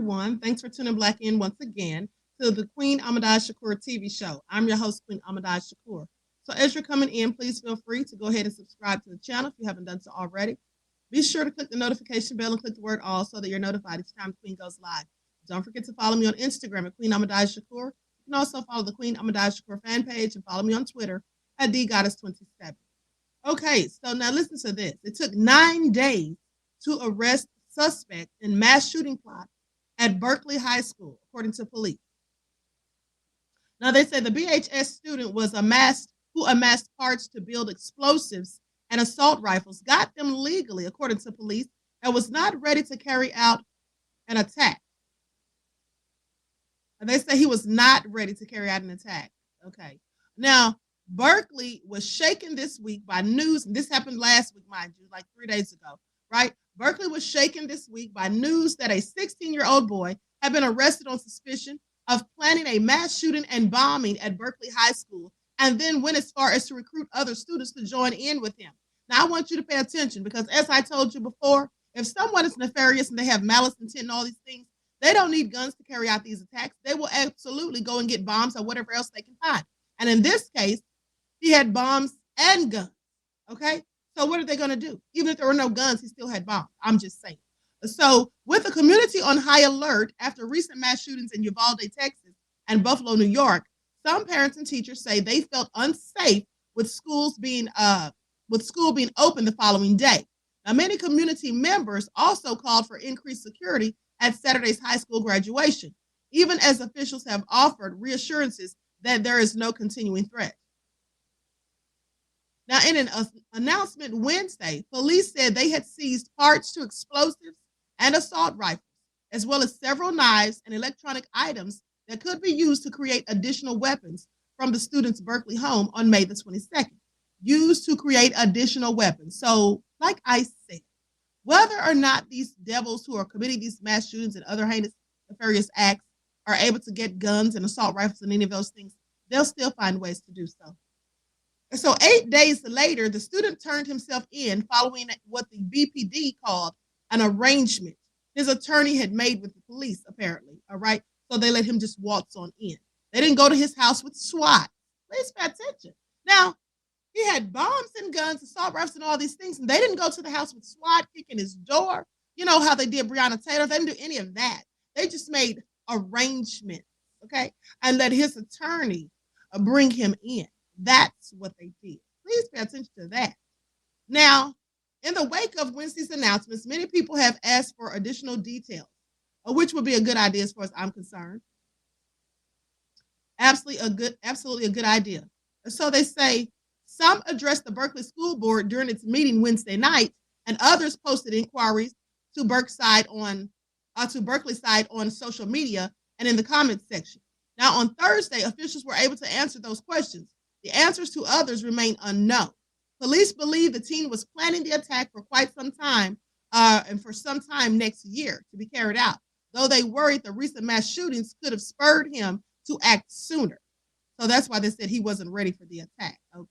everyone. Thanks for tuning back in once again to the Queen Ahmadiyyah Shakur TV show. I'm your host, Queen Ahmadiyyah Shakur. So as you're coming in, please feel free to go ahead and subscribe to the channel if you haven't done so already. Be sure to click the notification bell and click the word all so that you're notified each time the Queen goes live. Don't forget to follow me on Instagram at Queen Ahmadiyyah Shakur. You can also follow the Queen Ahmadiyyah Shakur fan page and follow me on Twitter at DGoddess27. Okay, so now listen to this. It took 9 days to arrest suspect in mass shooting plot at Berkeley High School, according to police. Now they say the BHS student was who amassed parts to build explosives and assault rifles, got them legally, according to police, and was not ready to carry out an attack. And they say he was not ready to carry out an attack. Okay. Now, Berkeley was shaken this week by news, and this happened last week, mind you, like 3 days ago, right? Berkeley was shaken this week by news that a 16-year-old boy had been arrested on suspicion of planning a mass shooting and bombing at Berkeley High School, and then went as far as to recruit other students to join in with him. Now, I want you to pay attention because, as I told you before, if someone is nefarious and they have malice, intent, and all these things, they don't need guns to carry out these attacks. They will absolutely go and get bombs or whatever else they can find. And in this case, he had bombs and guns, okay? So what are they going to do? Even if there were no guns, he still had bombs. I'm just saying. So with the community on high alert after recent mass shootings in Uvalde, Texas, and Buffalo, New York, some parents and teachers say they felt unsafe with school being open the following day. Now, many community members also called for increased security at Saturday's high school graduation, even as officials have offered reassurances that there is no continuing threat. Now, in an announcement Wednesday, police said they had seized parts to explosives and assault rifles, as well as several knives and electronic items that could be used to create additional weapons from the student's Berkeley home on May the 22nd. Used to create additional weapons. So, like I said, whether or not these devils who are committing these mass shootings and other heinous, nefarious acts are able to get guns and assault rifles and any of those things, they'll still find ways to do so. And so 8 days later, the student turned himself in following what the BPD called an arrangement his attorney had made with the police, apparently, all right? So they let him just waltz on in. They didn't go to his house with SWAT. Please pay attention. Now, he had bombs and guns, assault rifles, and all these things, and they didn't go to the house with SWAT kicking his door. You know how they did Breonna Taylor. They didn't do any of that. They just made arrangements, okay, and let his attorney bring him in. That's what they did. Please pay attention to that. Now, in the wake of Wednesday's announcements, many people have asked for additional details, which would be a good idea as far as I'm concerned. Absolutely a good idea. So they say some addressed the Berkeley School Board during its meeting Wednesday night, and others posted inquiries to Berkeley side on social media and in the comments section. Now, on Thursday, officials were able to answer those questions. The answers to others remain unknown. Police believe the teen was planning the attack for quite some time and for some time next year to be carried out, though they worried the recent mass shootings could have spurred him to act sooner. So that's why they said he wasn't ready for the attack. Okay.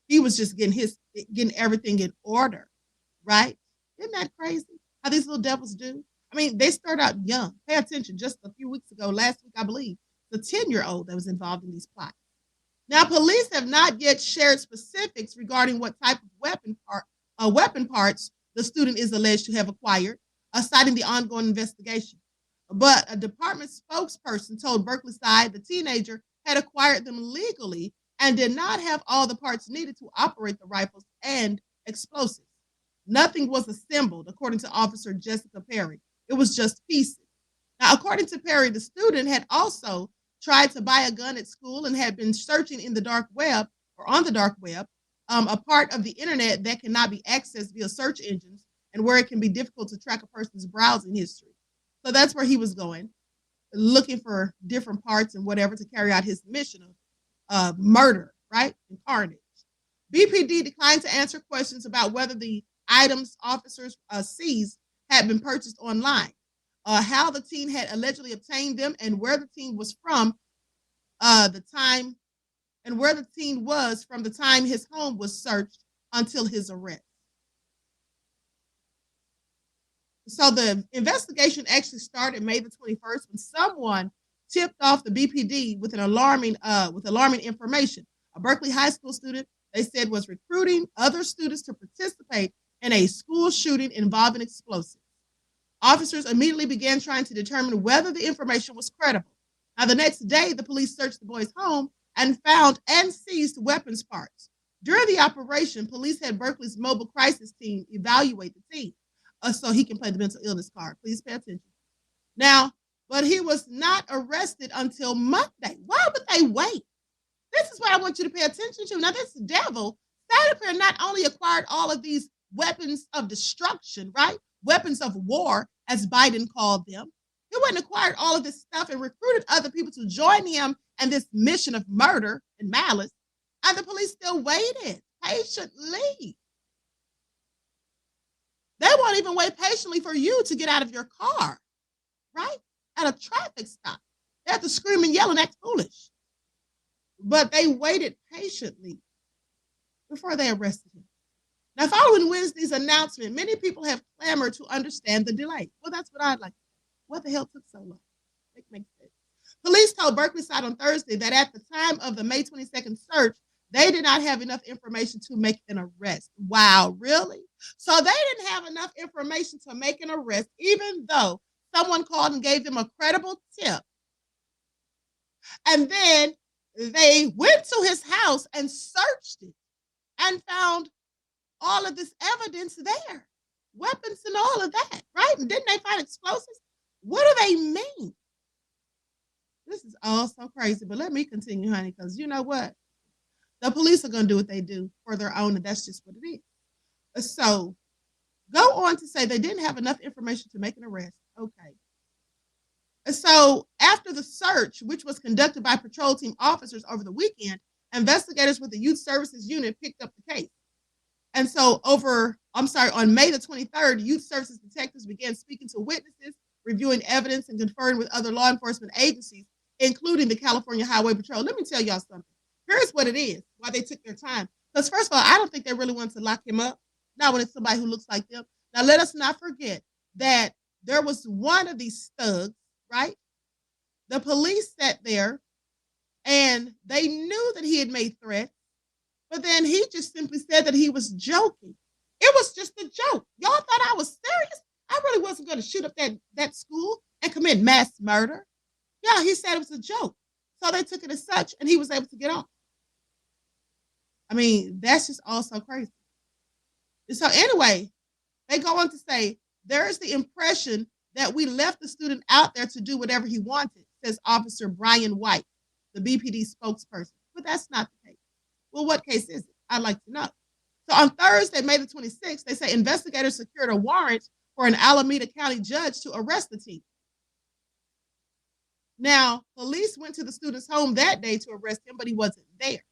He was just getting everything in order, right? Isn't that crazy how these little devils do? I mean, they start out young. Pay attention. Just a few weeks ago, last week, I believe, the 10-year-old that was involved in these plots. Now, police have not yet shared specifics regarding what type of weapon parts the student is alleged to have acquired, citing the ongoing investigation. But a department spokesperson told Berkeley side the teenager had acquired them legally and did not have all the parts needed to operate the rifles and explosives. Nothing was assembled, according to Officer Jessica Perry. It was just pieces. Now, according to Perry, the student had also tried to buy a gun at school and had been searching in the dark web or on the dark web, a part of the internet that cannot be accessed via search engines and where it can be difficult to track a person's browsing history. So that's where he was going, looking for different parts and whatever to carry out his mission of murder, right, and carnage. BPD declined to answer questions about whether the items officers seized had been purchased online, how the teen had allegedly obtained them, and where the teen was from the time his home was searched until his arrest. So the investigation actually started May the 21st when someone tipped off the BPD with alarming information. A Berkeley High School student, they said, was recruiting other students to participate in a school shooting involving explosives. Officers immediately began trying to determine whether the information was credible. Now, the next day, the police searched the boy's home and found and seized weapons parts. During the operation, police had Berkeley's mobile crisis team evaluate the team so he can play the mental illness card. Please pay attention. Now, but he was not arrested until Monday. Why would they wait? This is what I want you to pay attention to. Now, this devil, Satterper, not only acquired all of these weapons of destruction, right? Weapons of war, as Biden called them. He went and acquired all of this stuff and recruited other people to join him in this mission of murder and malice. And the police still waited patiently. They won't even wait patiently for you to get out of your car, right? At a traffic stop. They have to scream and yell and act foolish. But they waited patiently before they arrested him. Now, following Wednesday's announcement, many people have clamored to understand the delay. Well, that's what I'd like to say. What the hell took so long? It makes sense. Police told Berkeley Side on Thursday that at the time of the May 22nd search, they did not have enough information to make an arrest. Wow, really? So they didn't have enough information to make an arrest, even though someone called and gave them a credible tip. And then they went to his house and searched it and found all of this evidence there, weapons and all of that, right? And didn't they find explosives? What do they mean? This is all so crazy, but let me continue, honey, because you know what? The police are going to do what they do for their own, and that's just what it is. So go on to say they didn't have enough information to make an arrest. Okay. So after the search, which was conducted by patrol team officers over the weekend, investigators with the Youth Services Unit picked up the case. And so on May the 23rd, Youth Services detectives began speaking to witnesses, reviewing evidence, and conferring with other law enforcement agencies, including the California Highway Patrol. Let me tell y'all something. Here's what it is, why they took their time. Because first of all, I don't think they really want to lock him up, not when it's somebody who looks like them. Now, let us not forget that there was one of these thugs, right? The police sat there, and they knew that he had made threats, but then he just simply said that he was joking. It was just a joke. Y'all thought I was serious? I really wasn't going to shoot up that school and commit mass murder. Yeah, he said it was a joke. So they took it as such, and he was able to get off. I mean, that's just all so crazy. So anyway, they go on to say, there is the impression that we left the student out there to do whatever he wanted, says Officer Brian White, the BPD spokesperson. But that's not the case. Well, what case is it? I'd like to know. So on Thursday, May the 26th, they say investigators secured a warrant for an Alameda County judge to arrest the teen. Now, police went to the student's home that day to arrest him, but he wasn't there.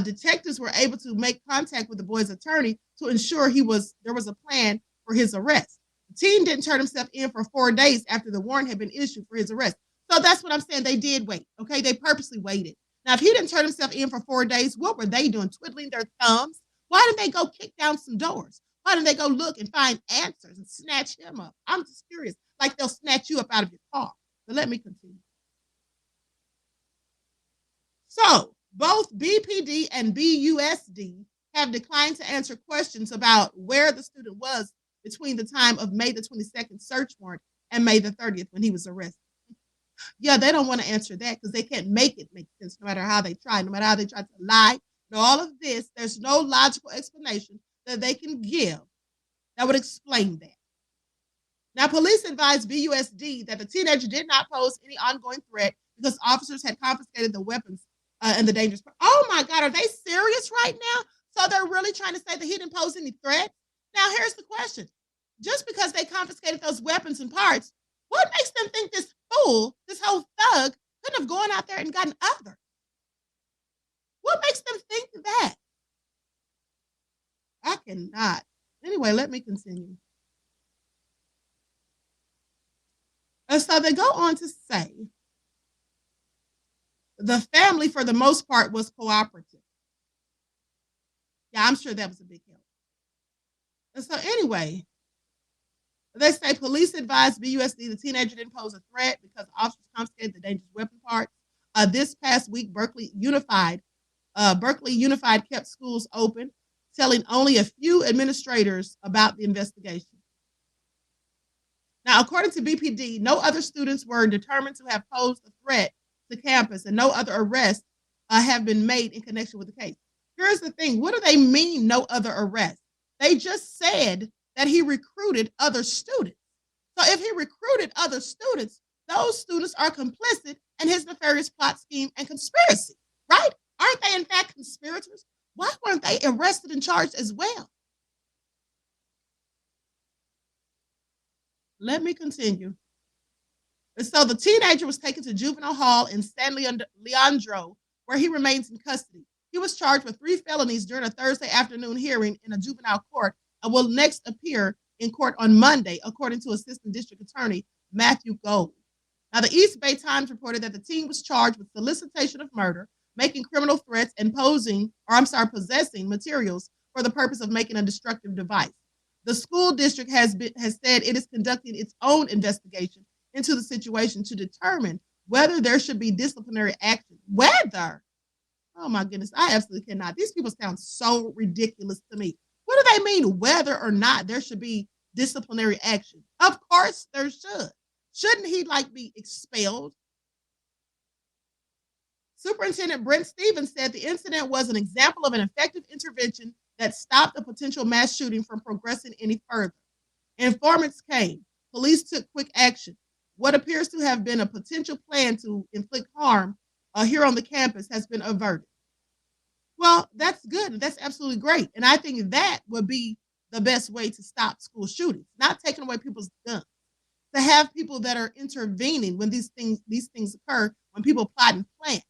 Detectives were able to make contact with the boy's attorney to ensure there was a plan for his arrest. The teen didn't turn himself in for 4 days after the warrant had been issued for his arrest. So that's what I'm saying. They did wait. Okay, they purposely waited. Now, if he didn't turn himself in for 4 days, what were they doing? Twiddling their thumbs? Why didn't they go kick down some doors? Why didn't they go look and find answers and snatch him up? I'm just curious. Like they'll snatch you up out of your car. But let me continue. So both BPD and BUSD have declined to answer questions about where the student was between the time of May the 22nd search warrant and May the 30th when he was arrested. Yeah, they don't want to answer that because they can't make it make sense no matter how they try, no matter how they try to lie. And all of this, there's no logical explanation that they can give that would explain that. Now, police advised BUSD that the teenager did not pose any ongoing threat because officers had confiscated the weapons and the dangerous. Oh my God, are they serious right now? So they're really trying to say that he didn't pose any threat? Now, here's the question. Just because they confiscated those weapons and parts, what makes them think this fool, this whole thug, couldn't have gone out there and gotten others? What makes them think that? I cannot. Anyway, let me continue. And so they go on to say the family, for the most part, was cooperative. Yeah, I'm sure that was a big help. And so anyway, They say police advised BUSD the teenager didn't pose a threat because officers confiscated the dangerous weapon parts. This past week, Berkeley Unified kept schools open, telling only a few administrators about the investigation. Now, according to BPD, no other students were determined to have posed a threat to campus, and no other arrests have been made in connection with the case. Here's the thing. What do they mean, no other arrests? They just said that he recruited other students. So if he recruited other students, those students are complicit in his nefarious plot, scheme, and conspiracy, right? Aren't they, in fact, conspirators? Why weren't they arrested and charged as well? Let me continue. And so the teenager was taken to juvenile hall in San Leandro, where he remains in custody. He was charged with 3 felonies during a Thursday afternoon hearing in a juvenile court and will next appear in court on Monday, according to Assistant District Attorney Matthew Gold. Now, the East Bay Times reported that the teen was charged with solicitation of murder, making criminal threats, and possessing materials for the purpose of making a destructive device. The school district has said it is conducting its own investigation into the situation to determine whether there should be disciplinary action. Whether, oh my goodness, I absolutely cannot. These people sound so ridiculous to me. What do they mean, whether or not there should be disciplinary action? Of course there should. Shouldn't he be expelled? Superintendent Brent Stevens said the incident was an example of an effective intervention that stopped a potential mass shooting from progressing any further. Informants came. Police took quick action. What appears to have been a potential plan to inflict harm here on the campus has been averted. Well, that's good. That's absolutely great. And I think that would be the best way to stop school shootings, not taking away people's guns. To have people that are intervening when these things occur, when people plot and plan.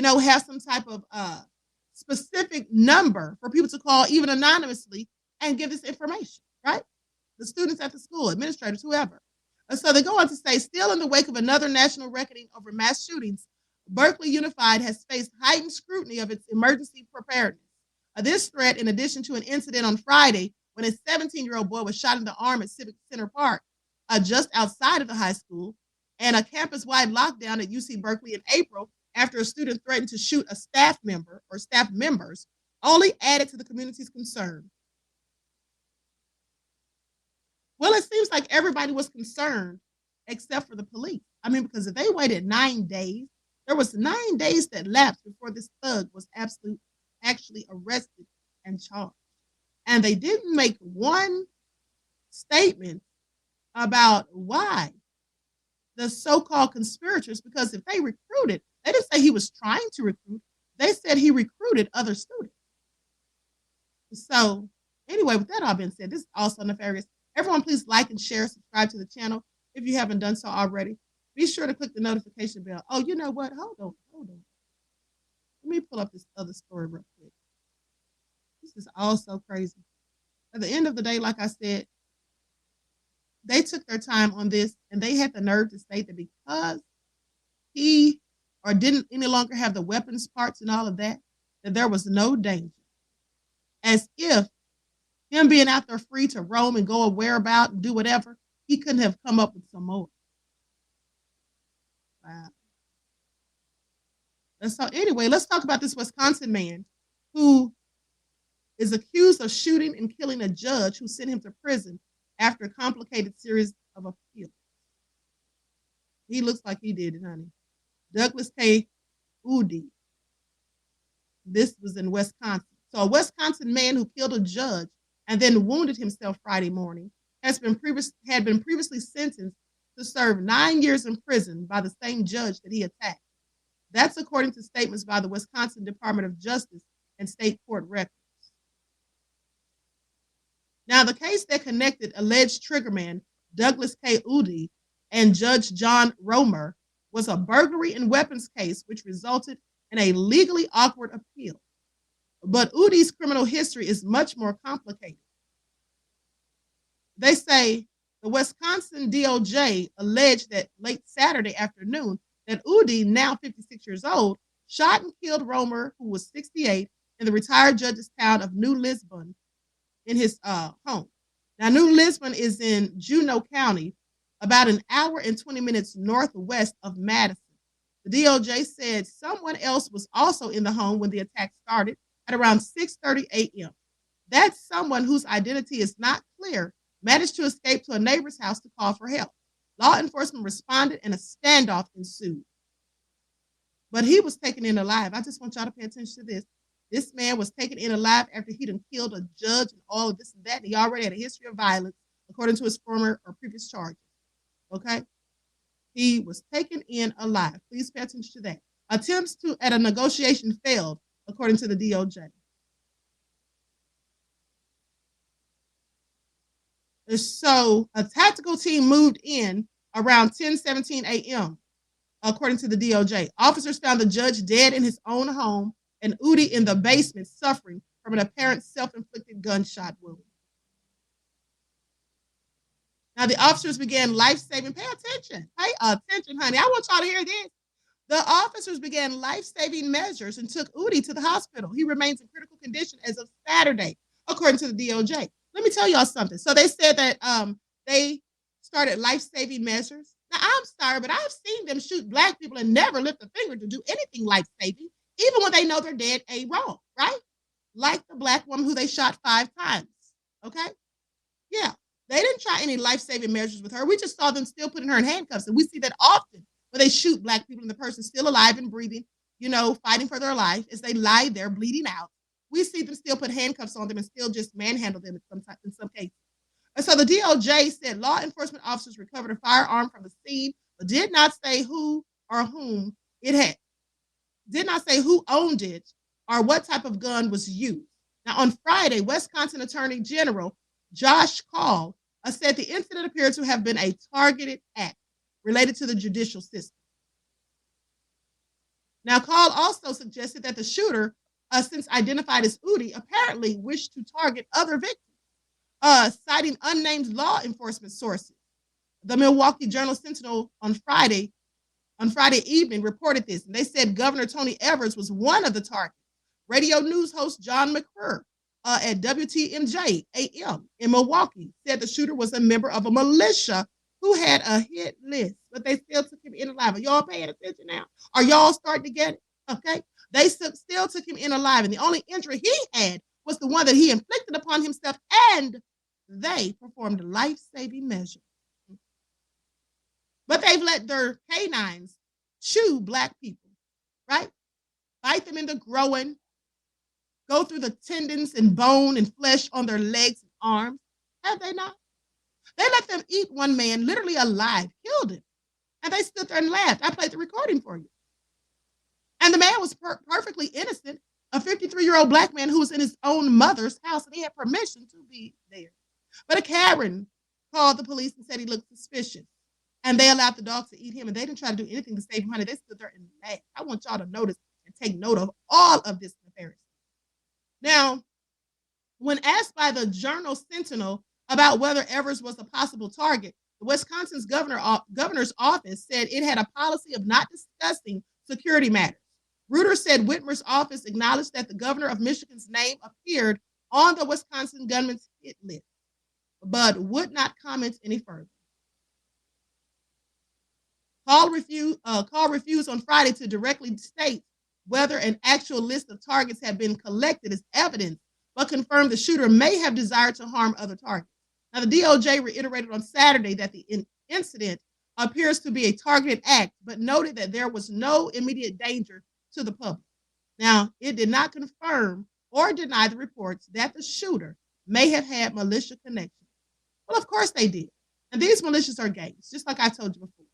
Have some type of specific number for people to call, even anonymously, and give this information, right? The students at the school, administrators, whoever. And so they go on to say, still in the wake of another national reckoning over mass shootings, Berkeley Unified has faced heightened scrutiny of its emergency preparedness. This threat, in addition to an incident on Friday when a 17-year-old boy was shot in the arm at Civic Center Park, just outside of the high school, and a campus-wide lockdown at UC Berkeley in April after a student threatened to shoot a staff member or staff members, only added to the community's concern. Well, it seems like everybody was concerned except for the police. Because if they waited 9 days, there was 9 days that lapsed before this thug was actually arrested and charged. And they didn't make one statement about why the so-called conspirators, because if they recruited, they didn't say he was trying to recruit, they said he recruited other students. So anyway, with that all being said, this is also nefarious. Everyone, please like and share, subscribe to the channel if you haven't done so already. Be sure to click the notification bell. Oh, you know what? Hold on. Let me pull up this other story real quick. This is all so crazy. At the end of the day, like I said, they took their time on this, and they had the nerve to state that because he didn't any longer have the weapons parts and all of that, that there was no danger. As if him being out there free to roam and go whereabout and do whatever, he couldn't have come up with some more. Wow. And so anyway, let's talk about this Wisconsin man who is accused of shooting and killing a judge who sent him to prison after a complicated series of appeals. He looks like he did it, honey. Douglas K. Udy. This was in Wisconsin. So a Wisconsin man who killed a judge and then wounded himself Friday morning had been previously sentenced to serve 9 years in prison by the same judge that he attacked. That's according to statements by the Wisconsin Department of Justice and state court records. Now, the case that connected alleged triggerman Douglas K. Udy and Judge John Romer was a burglary and weapons case which resulted in a legally awkward appeal. But Udy's criminal history is much more complicated. They say the Wisconsin DOJ alleged that late Saturday afternoon that Udy, now 56 years old, shot and killed Romer, who was 68, in the retired judge's town of New Lisbon, in his home. Now, New Lisbon is in Juneau County, about an hour and 20 minutes northwest of Madison. The DOJ said someone else was also in the home when the attack started at around 6:30 a.m. That someone, whose identity is not clear, managed to escape to a neighbor's house to call for help. Law enforcement responded and a standoff ensued. But he was taken in alive. I just want y'all to pay attention to this. This man was taken in alive after he done killed a judge and all of this and that. And he already had a history of violence, according to his former or previous charges. Okay? He was taken in alive. Please pay attention to that. Attempts at a negotiation failed, according to the DOJ. So a tactical team moved in around 10:17 a.m., according to the DOJ. Officers found the judge dead in his own home and Udi in the basement suffering from an apparent self-inflicted gunshot wound. Now the officers began life-saving, pay attention, honey. I want y'all to hear this. The officers began life-saving measures and took Udi to the hospital. He remains in critical condition as of Saturday, according to the DOJ. Let me tell y'all something. So they said that they started life-saving measures. Now, I'm sorry, but I've seen them shoot Black people and never lift a finger to do anything life-saving, even when they know they're dead wrong, right? Like the Black woman who they shot 5 times, okay? Yeah, they didn't try any life-saving measures with her. We just saw them still putting her in handcuffs, and we see that often when they shoot Black people and the person's still alive and breathing, fighting for their life as they lie there bleeding out. We see them still put handcuffs on them and still just manhandle them in some cases. And so the DOJ said law enforcement officers recovered a firearm from the scene, but did not say who or whom it had. Did not say who owned it or what type of gun was used. Now, on Friday, Wisconsin Attorney General Josh Call said the incident appeared to have been a targeted act related to the judicial system. Now, Call also suggested that the shooter, since identified as Udi, apparently wished to target other victims, citing unnamed law enforcement sources. The Milwaukee Journal-Sentinel on Friday evening reported this, and they said Governor Tony Evers was one of the targets. Radio news host John McClure at WTMJ AM in Milwaukee said the shooter was a member of a militia who had a hit list, but they still took him in alive. Are y'all paying attention now? Are y'all starting to get it? Okay. They still took him in alive, and the only injury he had was the one that he inflicted upon himself, and they performed life-saving measures. But they've let their canines chew Black people, right? Bite them in the groin, go through the tendons and bone and flesh on their legs and arms. Have they not? They let them eat one man literally alive, killed him. And they stood there and laughed. I played the recording for you. And the man was perfectly innocent, a 53-year-old Black man who was in his own mother's house, and he had permission to be there. But a Karen called the police and said he looked suspicious. And they allowed the dog to eat him, and they didn't try to do anything to save him, honey. They stood there and laughed. I want y'all to notice and take note of all of this comparison. Now, when asked by the Journal-Sentinel about whether Evers was a possible target, the Wisconsin's governor's office said it had a policy of not discussing security matters. Reuters said Whitmer's office acknowledged that the governor of Michigan's name appeared on the Wisconsin gunman's hit list, but would not comment any further. Call refused on Friday to directly state whether an actual list of targets had been collected as evidence, but confirmed the shooter may have desired to harm other targets. Now, the DOJ reiterated on Saturday that the incident appears to be a targeted act, but noted that there was no immediate danger to the public. Now, it did not confirm or deny the reports that the shooter may have had militia connections. Well, of course they did. And these militias are gangs, just like I told you before.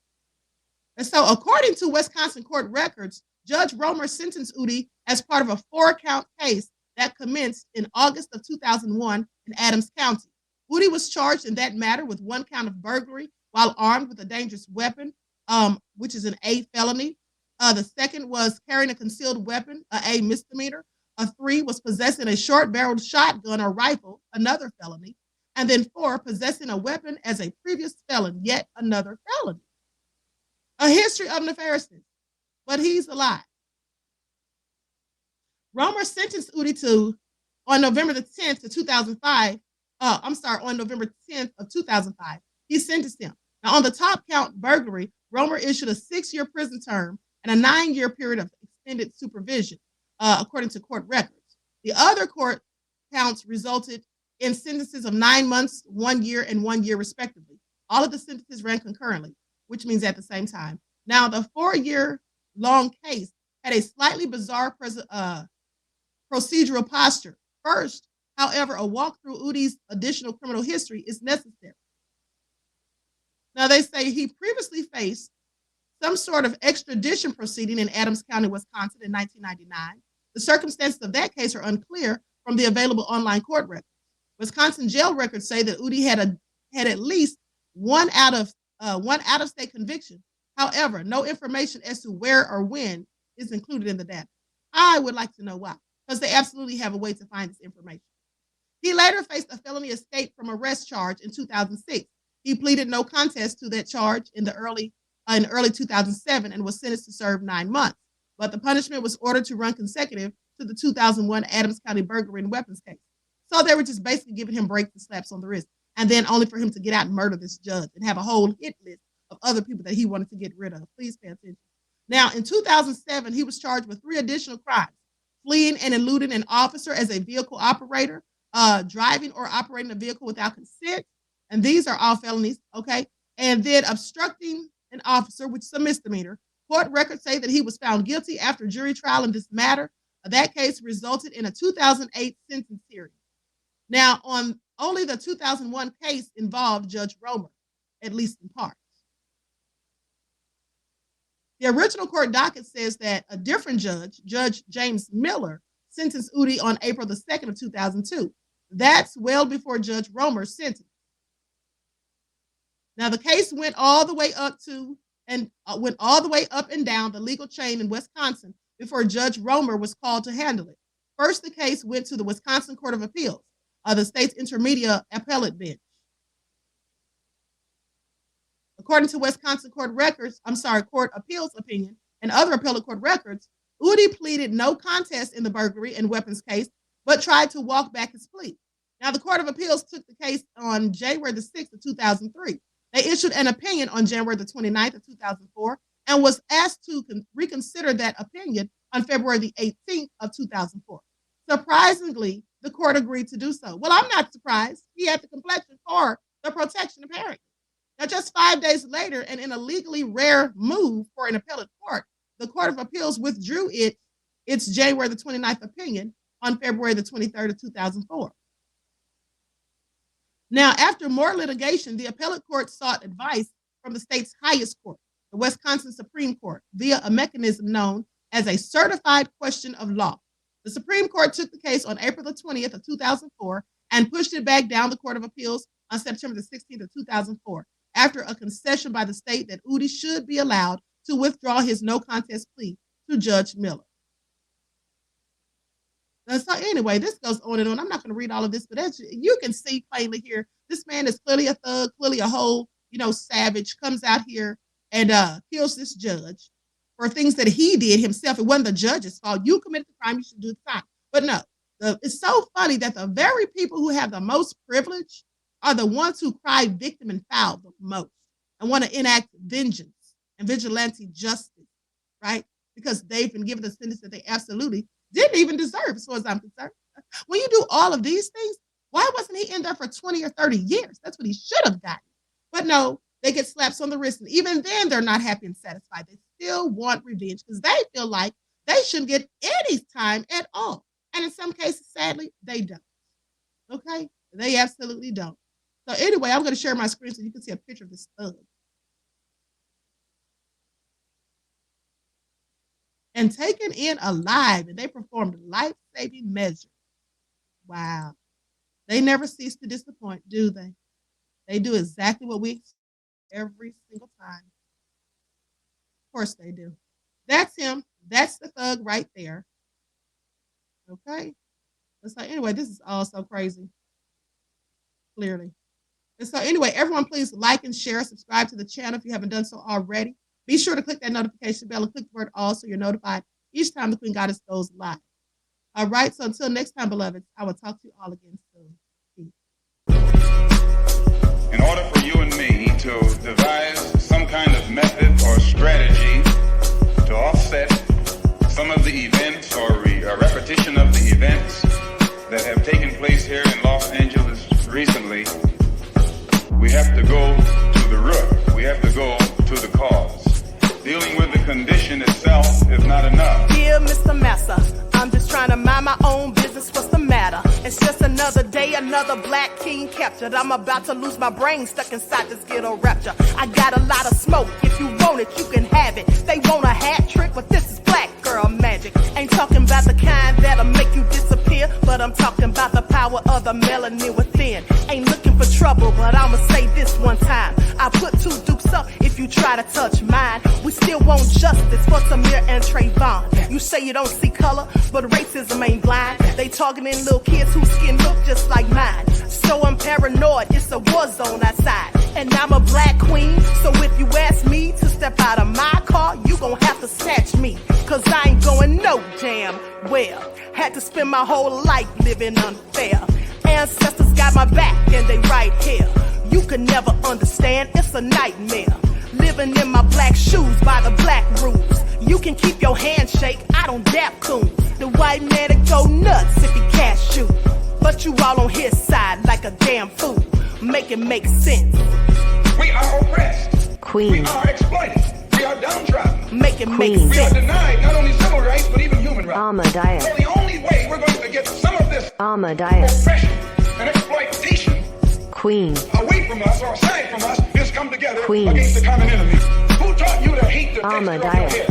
And so, according to Wisconsin court records, Judge Romer sentenced Udi as part of a 4-count case that commenced in August of 2001 in Adams County. Udi was charged in that matter with 1 count of burglary while armed with a dangerous weapon, which is an A felony. The second was carrying a concealed weapon, a misdemeanor. 3 was possessing a short-barreled shotgun or rifle, another felony. And then 4, possessing a weapon as a previous felon, yet another felony. A history of nefariousness, but he's alive. Romer sentenced Udi on November the 10th of 2005 on November 10th of 2005. He sentenced him. Now, on the top count, burglary, Romer issued a 6-year prison term and a 9-year period of extended supervision, according to court records. The other court counts resulted in sentences of 9 months, 1 year, and 1 year, respectively. All of the sentences ran concurrently, which means at the same time. Now, the 4-year-long case had a slightly bizarre procedural posture. First, however, a walk through Udi's additional criminal history is necessary. Now, they say he previously faced some sort of extradition proceeding in Adams County, Wisconsin in 1999. The circumstances of that case are unclear from the available online court records. Wisconsin jail records say that Udi had at least one out-of-state conviction. However, no information as to where or when is included in the data. I would like to know why, because they absolutely have a way to find this information. He later faced a felony escape from arrest charge in 2006. He pleaded no contest to that charge in early 2007 and was sentenced to serve 9 months. But the punishment was ordered to run consecutive to the 2001 Adams County burglary and weapons case. So they were just basically giving him breaks and slaps on the wrist, and then only for him to get out and murder this judge and have a whole hit list of other people that he wanted to get rid of. Please pay attention. Now, in 2007, he was charged with 3 additional crimes: fleeing and eluding an officer as a vehicle operator, driving or operating a vehicle without consent, and these are all felonies, okay? And then obstructing an officer, which is a misdemeanor. Court records say that he was found guilty after jury trial in this matter. That case resulted in a 2008 sentence hearing. Now, on only the 2001 case involved Judge Romer, at least in part. The original court docket says that a different judge, Judge James Miller, sentenced Udi on April the 2nd of 2002. That's well before Judge Romer's sentence. Now, the case went all the way up and down the legal chain in Wisconsin before Judge Romer was called to handle it. First, the case went to the Wisconsin Court of Appeals, the state's intermediate appellate bench. According to Wisconsin court appeals opinion and other appellate court records, Udi pleaded no contest in the burglary and weapons case, but tried to walk back his plea. Now, the Court of Appeals took the case on January the 6th of 2003. They issued an opinion on January the 29th of 2004 and was asked to reconsider that opinion on February the 18th of 2004. Surprisingly, the court agreed to do so. Well, I'm not surprised. He had the complexion for the protection, apparently. Now, just 5 days later, and in a legally rare move for an appellate court, the Court of Appeals withdrew its January the 29th opinion on February the 23rd of 2004. Now, after more litigation, the appellate court sought advice from the state's highest court, the Wisconsin Supreme Court, via a mechanism known as a certified question of law. The Supreme Court took the case on April the 20th of 2004 and pushed it back down the Court of Appeals on September the 16th of 2004, after a concession by the state that Udi should be allowed to withdraw his no contest plea to Judge Miller. So anyway, this goes on and on. I'm not going to read all of this, but you can see plainly here, this man is clearly a thug, clearly a whole, savage, comes out here and kills this judge for things that he did himself. It wasn't the judge's fault. You committed the crime, you should do the time. But no, it's so funny that the very people who have the most privilege are the ones who cry victim and foul the most and want to enact vengeance and vigilante justice, right? Because they've been given the sentence that they absolutely didn't even deserve, as far as I'm concerned. When you do all of these things, why wasn't he in there for 20 or 30 years? That's what he should have gotten. But no, they get slaps on the wrist, and even then they're not happy and satisfied. They still want revenge because they feel like they shouldn't get any time at all. And in some cases, sadly, they don't. Okay? They absolutely don't. So anyway, I'm going to share my screen so you can see a picture of this thug. And taken in alive, and they performed life-saving measures. Wow. They never cease to disappoint, do they? They do exactly what we expect every single time. Of course they do. That's him. That's the thug right there. Okay? So anyway, this is all so crazy. Clearly. And so anyway, everyone please like and share, subscribe to the channel if you haven't done so already. Be sure to click that notification bell and click the word all so you're notified each time the Queen Goddess goes live. All right, so until next time, beloveds, I will talk to you all again soon. Peace. recently, we have to go to the root. We have to go to the cause. Dealing with the condition itself is not enough. Dear Mr. Massa, I'm just trying to mind my own business. What's the matter? It's just another day, another black king captured. I'm about to lose my brain, stuck inside this ghetto rapture. I got a lot of smoke. If you want it, you can have it. They want a hat trick, but this is black girl magic. Ain't talking about the kind that'll make you disappear, but I'm talking about the power of the melanin within. Ain't looking for trouble, but I'ma say this one time. I put two dukes up if you try to touch mine. We still want justice for Samir and Trayvon. You say you don't see color, but racism ain't blind. They targeting little kids whose skin look just like mine. So I'm paranoid, it's a war zone outside. And I'm a black queen, so if you ask me to step out of my car, you gon' have to snatch me. Cause I ain't going no damn well. Had to spend my whole life living unfair. Ancestors got my back and they right here. You can never understand, it's a nightmare. Living in my black shoes by the black rules. You can keep your handshake, I don't dap coons. The white man that go nuts if he cash you. But you all on his side like a damn fool. Make it make sense. We are oppressed. Queen. We are exploited. We are downtrodden. Make it make Queen. We are sense. denied not only civil rights, but even human rights. Ahmadiyyah. So the only way we're going to get some of this Ahmadiyyah. oppression and exploitation Queen. away from us or aside from us is come together Queen. against the common enemy. Who taught you to hate the texture of your Ahmadiyyah. hair?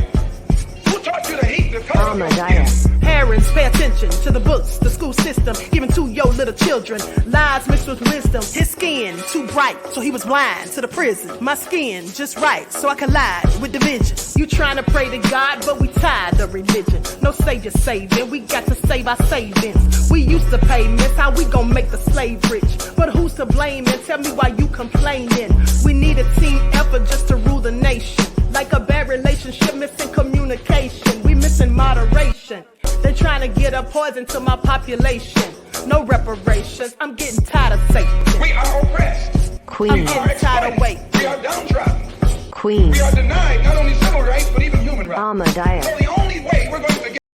Who taught you to hate the color of your skin? Ahmadiyyah. Parents, pay attention to the books, the school system, given to your little children. Lies mixed with wisdom. His skin too bright, so he was blind to the prison. My skin just right, so I collide with division. You trying to pray to God, but we tired of religion. No savior saving, we got to save our savings. We used to pay miss, how we gon' make the slave rich? But who's to blame, and tell me why you complaining? We need a team effort just to rule the nation. Like a bad relationship, missing communication. We missing moderation. They're trying to get a poison to my population. No reparations. I'm getting tired of Satan. We are oppressed. I'm Queen. getting tired of waiting. We are downtrodden. Queen. We are denied not only civil rights, but even human rights. Ahmadiyyah. So the